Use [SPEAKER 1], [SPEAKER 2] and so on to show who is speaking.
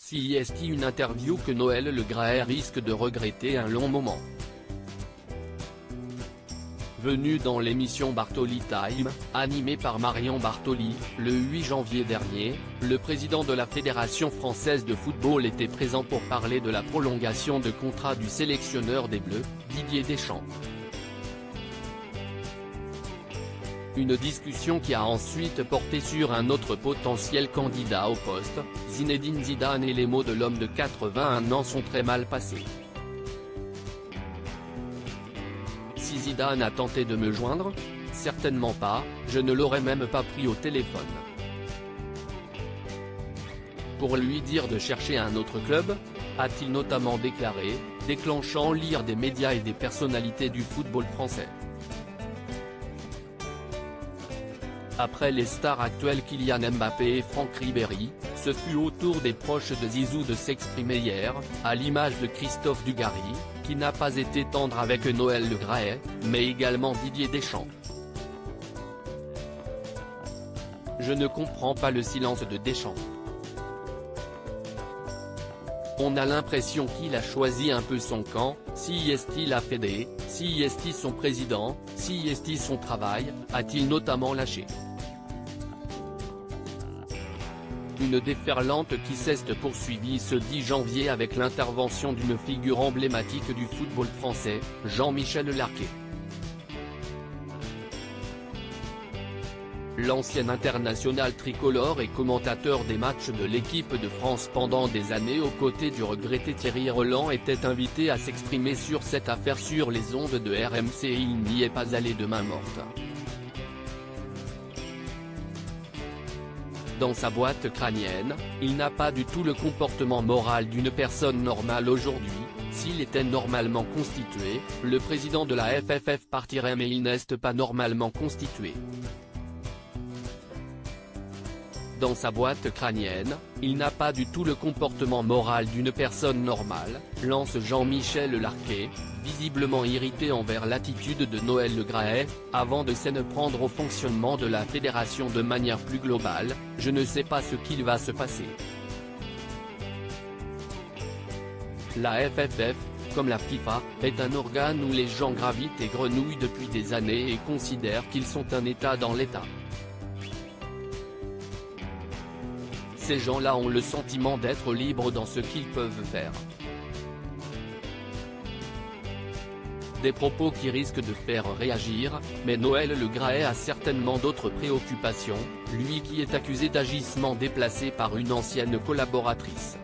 [SPEAKER 1] CIST, une interview que Noël Le Graët risque de regretter un long moment. Venu dans l'émission Bartoli Time, animée par Marion Bartoli, le 8 janvier dernier, le président de la Fédération française de football était présent pour parler de la prolongation de contrat du sélectionneur des Bleus, Didier Deschamps. Une discussion qui a ensuite porté sur un autre potentiel candidat au poste, Zinedine Zidane, et les mots de l'homme de 81 ans sont très mal passés. Si Zidane a tenté de me joindre? Certainement pas, je ne l'aurais même pas pris au téléphone. Pour lui dire de chercher un autre club? A-t-il notamment déclaré, déclenchant l'ire des médias et des personnalités du football français. Après les stars actuelles Kylian Mbappé et Franck Ribéry, ce fut au tour des proches de Zizou de s'exprimer hier, à l'image de Christophe Dugarry, qui n'a pas été tendre avec Noël Le Graët, mais également Didier Deschamps. Je ne comprends pas le silence de Deschamps. On a l'impression qu'il a choisi un peu son camp, CIST la Fédé, CIST son président, CIST son travail, a-t-il notamment lâché. Une déferlante qui s'est poursuivie ce 10 janvier avec l'intervention d'une figure emblématique du football français, Jean-Michel Larquet. L'ancien international tricolore et commentateur des matchs de l'équipe de France pendant des années aux côtés du regretté Thierry Roland était invité à s'exprimer sur cette affaire sur les ondes de RMC et il n'y est pas allé de main morte. Dans sa boîte crânienne, il n'a pas du tout le comportement moral d'une personne normale aujourd'hui. S'il était normalement constitué, le président de la FFF partirait, mais il n'est pas normalement constitué. Dans sa boîte crânienne, il n'a pas du tout le comportement moral d'une personne normale, lance Jean-Michel Larquet, visiblement irrité envers l'attitude de Noël Le Graët, avant de s'en prendre au fonctionnement de la fédération de manière plus globale. Je ne sais pas ce qu'il va se passer. La FFF, comme la FIFA, est un organe où les gens gravitent et grenouillent depuis des années et considèrent qu'ils sont un État dans l'État. Ces gens-là ont le sentiment d'être libres dans ce qu'ils peuvent faire. Des propos qui risquent de faire réagir, mais Noël Le Graët a certainement d'autres préoccupations, lui qui est accusé d'agissement déplacé par une ancienne collaboratrice.